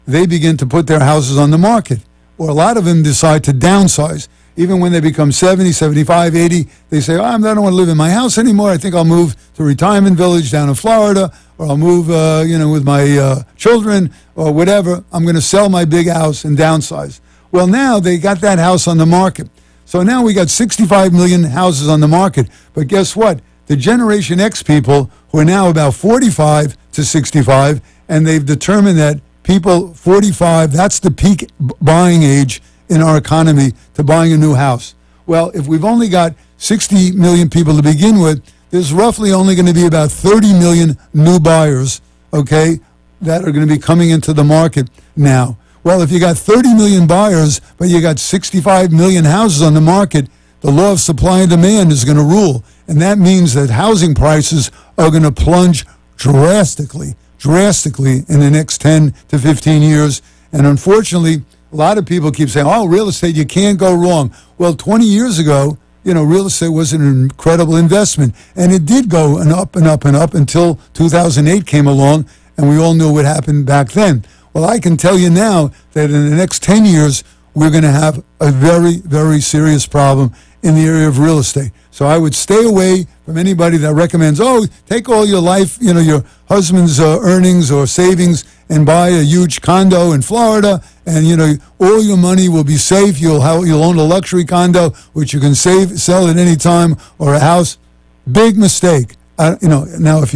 Speaker 2: they begin to put their houses on the market. Or a lot of them decide to downsize. Even when they become 70, 75, 80, they say, I don't want to live in my house anymore. I think I'll move to a retirement village down in Florida, or I'll move, with my children, or whatever. I'm going to sell my big house and downsize. Well, now they got that house on the market. So now we got 65 million houses on the market. But guess what? The Generation X people, who are now about 45 to 65, and they've determined that people 45, that's the peak buying age in our economy to buying a new house. Well, if we've only got 60 million people to begin with, there's roughly only going to be about 30 million new buyers, okay, that are going to be coming into the market now. Well, if you got 30 million buyers, but you got 65 million houses on the market, the law of supply and demand is going to rule. And that means that housing prices are going to plunge drastically in the next 10 to 15 years. And unfortunately, a lot of people keep saying, oh, real estate, you can't go wrong. Well, 20 years ago, real estate was an incredible investment. And it did go up and up and up until 2008 came along, and we all knew what happened back then. Well, I can tell you now that in the next 10 years, we're going to have a very, very serious problem in the area of real estate. So I would stay away from anybody that recommends, take all your life, your husband's earnings or savings and buy a huge condo in Florida, and, all your money will be safe. You'll own a luxury condo, which you can sell at any time, or a house. Big mistake. Now if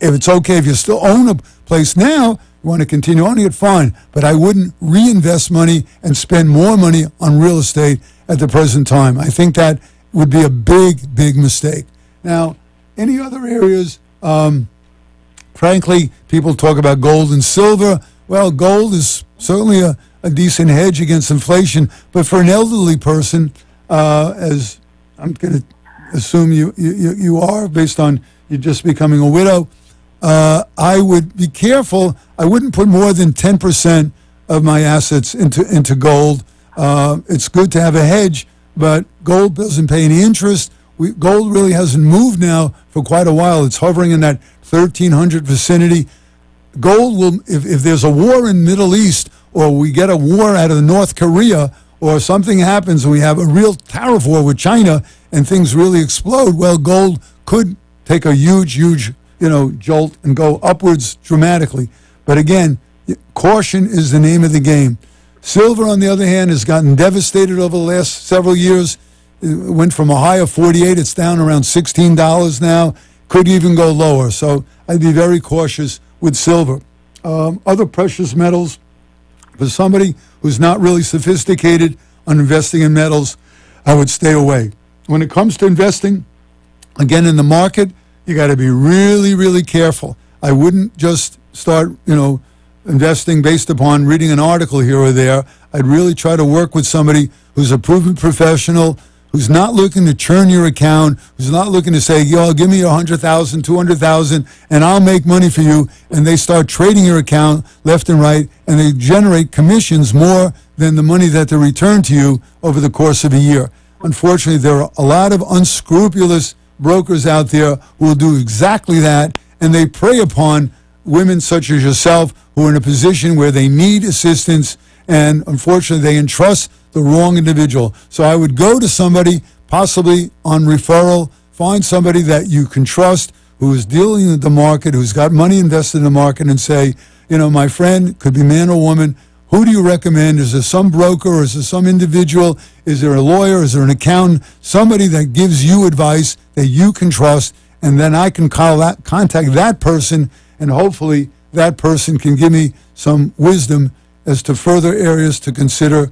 Speaker 2: it's okay, if you still own a place now, you want to continue owning it, fine. But I wouldn't reinvest money and spend more money on real estate at the present time. I think that would be a big, big mistake. Now, any other areas? Frankly, people talk about gold and silver. Well, gold is certainly a decent hedge against inflation, but for an elderly person, as I'm going to assume you are, based on you just becoming a widow, I would be careful. I wouldn't put more than 10% of my assets into gold. It's good to have a hedge, but gold doesn't pay any interest. Gold really hasn't moved now for quite a while. It's hovering in that 1,300 vicinity. Gold will, if there's a war in the Middle East, or we get a war out of North Korea, or something happens and we have a real tariff war with China and things really explode, well, gold could take a huge, jolt and go upwards dramatically. But again, caution is the name of the game. Silver, on the other hand, has gotten devastated over the last several years. It went from a high of 48, it's down around $16 now. Could even go lower. So I'd be very cautious with silver. Other precious metals, for somebody who's not really sophisticated on investing in metals, I would stay away. When it comes to investing, again, in the market, you got to be really, really careful. I wouldn't just start, investing based upon reading an article here or there. I'd really try to work with somebody who's a proven professional, who's not looking to churn your account, who's not looking to say, give me $100,000, $200,000, and I'll make money for you. And they start trading your account left and right, and they generate commissions more than the money that they return to you over the course of a year. Unfortunately, there are a lot of unscrupulous brokers out there who will do exactly that, and they prey upon women such as yourself who are in a position where they need assistance, and unfortunately they entrust the wrong individual. So I would go to somebody, possibly on referral, find somebody that you can trust, who is dealing with the market, who's got money invested in the market, and say, my friend, could be man or woman, who do you recommend? Is there some broker, or is there some individual? Is there a lawyer? Is there an accountant? Somebody that gives you advice that you can trust, and then I can contact that person, and hopefully that person can give me some wisdom as to further areas to consider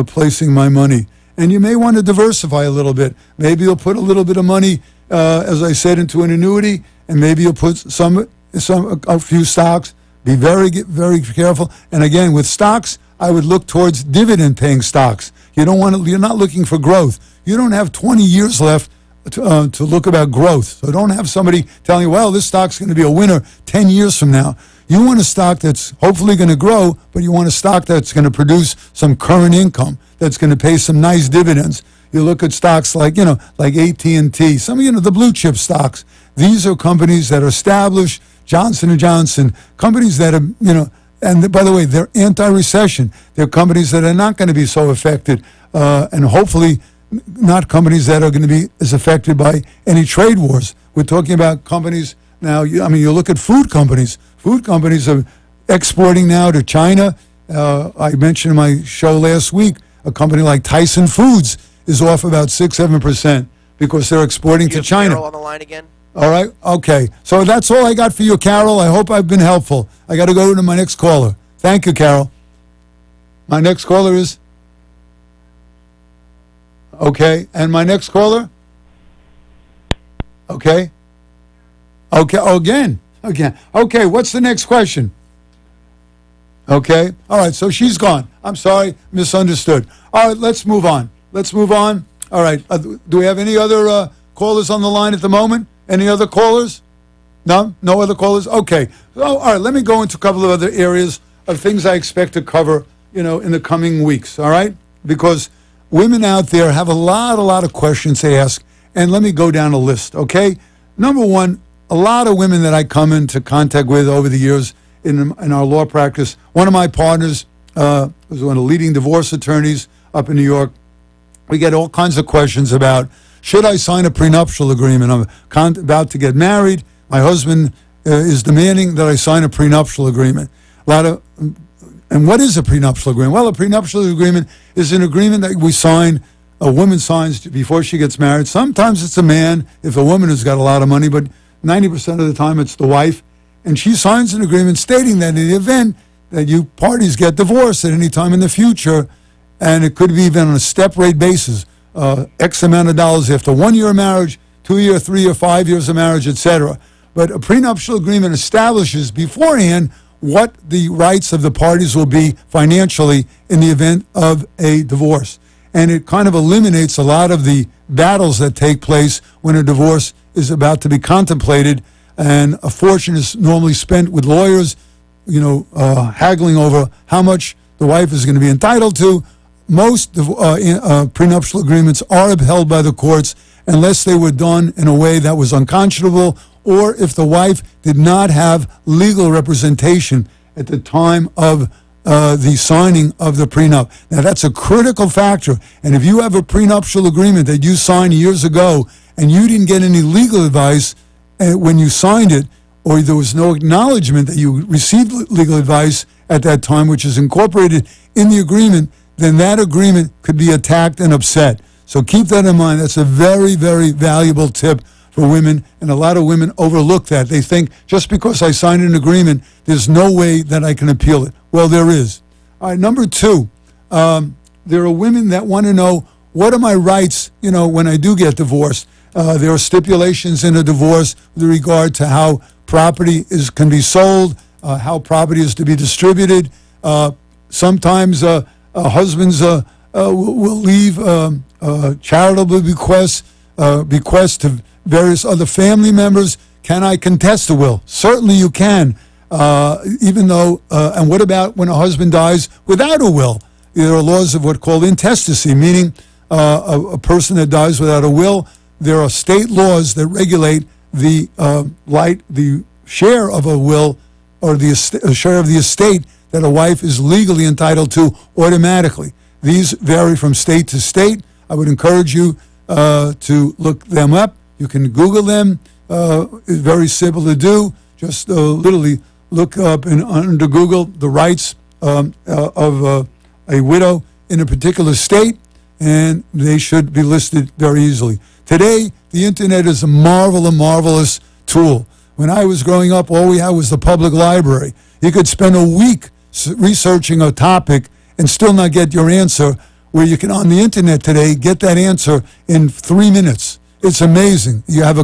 Speaker 2: placing my money. And you may want to diversify a little bit. Maybe you'll put a little bit of money, as I said, into an annuity, and maybe you'll put some a few stocks. Be very careful. And again, with stocks, I would look towards dividend-paying stocks. You don't want to. You're not looking for growth. You don't have 20 years left to look about growth. So don't have somebody telling you, well, this stock's going to be a winner 10 years from now. You want a stock that's hopefully going to grow, but you want a stock that's going to produce some current income, that's going to pay some nice dividends. You look at stocks like, like AT&T, some of, the blue chip stocks. These are companies that are established, Johnson & Johnson, companies that are, and by the way, they're anti-recession. They're companies that are not going to be so affected, and hopefully not companies that are going to be as affected by any trade wars. We're talking about companies now. You look at food companies. Food companies are exporting now to China. I mentioned in my show last week, a company like Tyson Foods is off about 6-7% because they're exporting to China.
Speaker 5: Carol on the line again?
Speaker 2: All right. Okay. So that's all I got for you, Carol. I hope I've been helpful. I got to go to my next caller. Thank you, Carol. My next caller is? Okay. And my next caller? Okay. Okay. Oh, again. Okay. What's the next question? Okay. All right. So she's gone. I'm sorry. Misunderstood. All right. Let's move on. All right. Do we have any other callers on the line at the moment? Any other callers? No? No other callers? Okay. So, all right. Let me go into a couple of other areas of things I expect to cover, in the coming weeks. All right? Because women out there have a lot of questions they ask. And let me go down a list. Okay? Number one, a lot of women that I come into contact with over the years in our law practice. One of my partners was one of the leading divorce attorneys up in New York. We get all kinds of questions about, should I sign a prenuptial agreement? I'm about to get married. My husband is demanding that I sign a prenuptial agreement. And what is a prenuptial agreement? Well, a prenuptial agreement is an agreement that we sign, a woman signs before she gets married. Sometimes it's a man, if a woman has got a lot of money, but 90% of the time it's the wife. And she signs an agreement stating that in the event that you parties get divorced at any time in the future, and it could be even on a step rate basis, X amount of dollars after 1 year of marriage, 2 year, 3 year, 5 years of marriage, etc. But a prenuptial agreement establishes beforehand what the rights of the parties will be financially in the event of a divorce. And it kind of eliminates a lot of the battles that take place when a divorce is about to be contemplated, and a fortune is normally spent with lawyers, haggling over how much the wife is going to be entitled to. Most prenuptial agreements are upheld by the courts unless they were done in a way that was unconscionable, or if the wife did not have legal representation at the time of the signing of the prenup. Now, that's a critical factor. And if you have a prenuptial agreement that you signed years ago and you didn't get any legal advice when you signed it, or there was no acknowledgement that you received legal advice at that time, which is incorporated in the agreement, then that agreement could be attacked and upset. So keep that in mind. That's a very, very valuable tip for women, and a lot of women overlook that. They think, just because I signed an agreement, there's no way that I can appeal it. Well, there is. All right, number two, there are women that want to know, what are my rights, when I do get divorced? There are stipulations in a divorce with regard to how property can be sold, how property is to be distributed. Sometimes husbands will leave charitable bequests to various other family members. Can I contest a will? Certainly you can, even though, and what about when a husband dies without a will? There are laws of what's called intestacy, meaning a person that dies without a will. There are state laws that regulate the share of a will, or the share of the estate that a wife is legally entitled to automatically. These vary from state to state. I would encourage you to look them up. You can Google them. It's very simple to do. Just literally look up under Google the rights of a widow in a particular state, and they should be listed very easily. Today, the internet is a marvelous tool. When I was growing up, all we had was the public library. You could spend a week researching a topic and still not get your answer, where you can, on the internet today, get that answer in 3 minutes. It's amazing. You have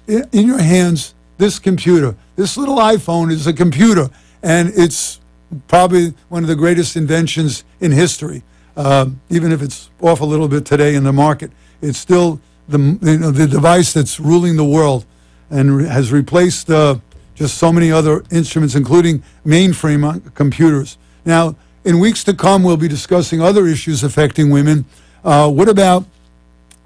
Speaker 2: in your hands this computer. This little iPhone is a computer, and it's probably one of the greatest inventions in history. Even if it's off a little bit today in the market, it's still the device that's ruling the world and has replaced just so many other instruments, including mainframe computers. Now, in weeks to come, we'll be discussing other issues affecting women. What about,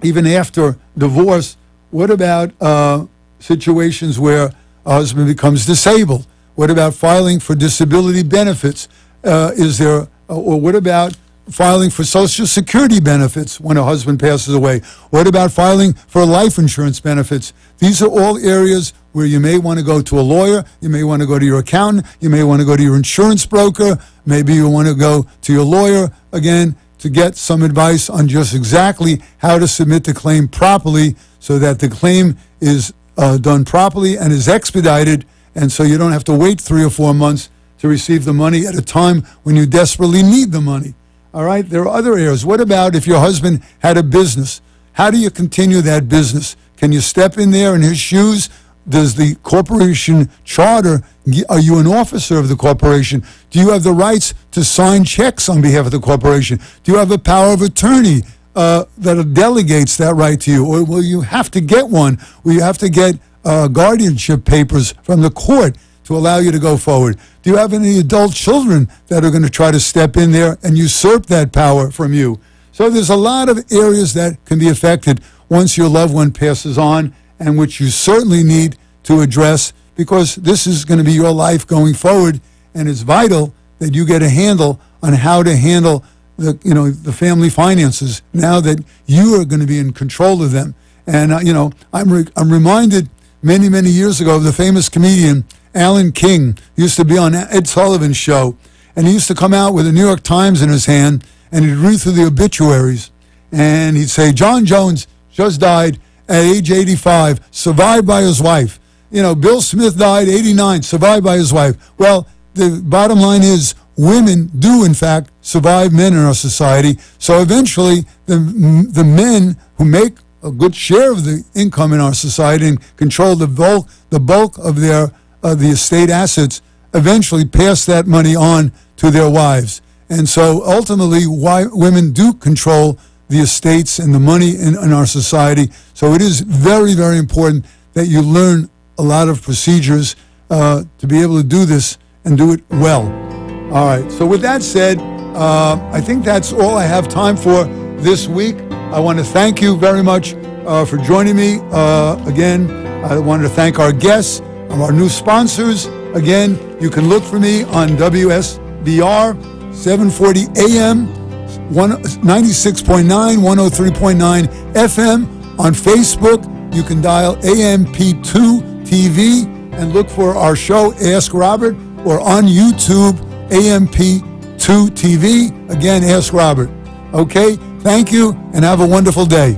Speaker 2: even after divorce, what about situations where a husband becomes disabled? What about filing for disability benefits? Or what about filing for Social Security benefits when a husband passes away? What about filing for life insurance benefits? These are all areas where you may want to go to a lawyer, you may want to go to your accountant, you may want to go to your insurance broker, maybe you want to go to your lawyer, again, to get some advice on just exactly how to submit the claim properly so that the claim is done properly and is expedited, and so you don't have to wait 3 or 4 months to receive the money at a time when you desperately need the money. All right, there are other areas. What about if your husband had a business? How do you continue that business? Can you step in there in his shoes? Does the corporation charter, are you an officer of the corporation? Do you have the rights to sign checks on behalf of the corporation? Do you have a power of attorney that delegates that right to you? Or will you have to get one? Will you have to get guardianship papers from the court to allow you to go forward? Do you have any adult children that are going to try to step in there and usurp that power from you? So there's a lot of areas that can be affected once your loved one passes on, and which you certainly need to address, because this is going to be your life going forward, and it's vital that you get a handle on how to handle the family finances now that you are going to be in control of them. And I'm reminded many years ago of the famous comedian Alan King. He used to be on Ed Sullivan's show, and he used to come out with the New York Times in his hand, and he'd read through the obituaries, and he'd say, John Jones just died at age 85, survived by his wife. Bill Smith died 89, survived by his wife. Well, the bottom line is women do, in fact, survive men in our society. So eventually, the men who make a good share of the income in our society and control the bulk of their the estate assets, eventually pass that money on to their wives. And so ultimately, why women do control the estates and the money in our society. So it is very important that you learn a lot of procedures to be able to do this and do it well. All right, so with that said, I think that's all I have time for this week. I want to thank you very much for joining me. Again, I want to thank our guests, our new sponsors. Again, you can look for me on WSBR 740 AM, 96.9, 103.9 FM. On Facebook, you can dial AMP2 TV and look for our show, Ask Robert, or on YouTube, AMP2 TV. Again, Ask Robert. Okay, thank you, and have a wonderful day.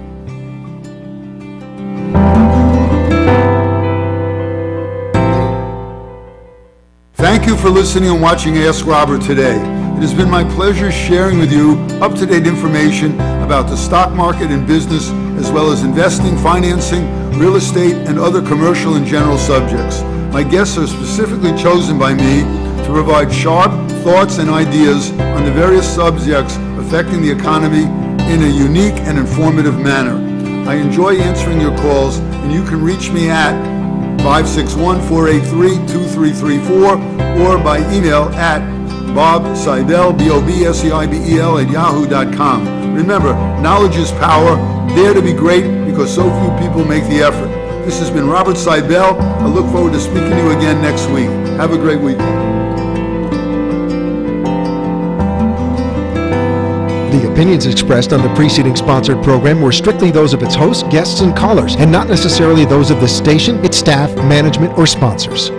Speaker 2: Thank you for listening and watching Ask Robert today. It has been my pleasure sharing with you up-to-date information about the stock market and business, as well as investing, financing, real estate, and other commercial and general subjects. My guests are specifically chosen by me to provide sharp thoughts and ideas on the various subjects affecting the economy in a unique and informative manner. I enjoy answering your calls, and you can reach me at 561-483-2334 or by email at bobseibel, BOBSEIBEL @yahoo.com. Remember, knowledge is power. Dare to be great, because so few people make the effort. This has been Robert Seibel. I look forward to speaking to you again next week. Have a great week.
Speaker 6: The opinions expressed on the preceding sponsored program were strictly those of its hosts, guests, and callers, and not necessarily those of the station, its staff, management, or sponsors.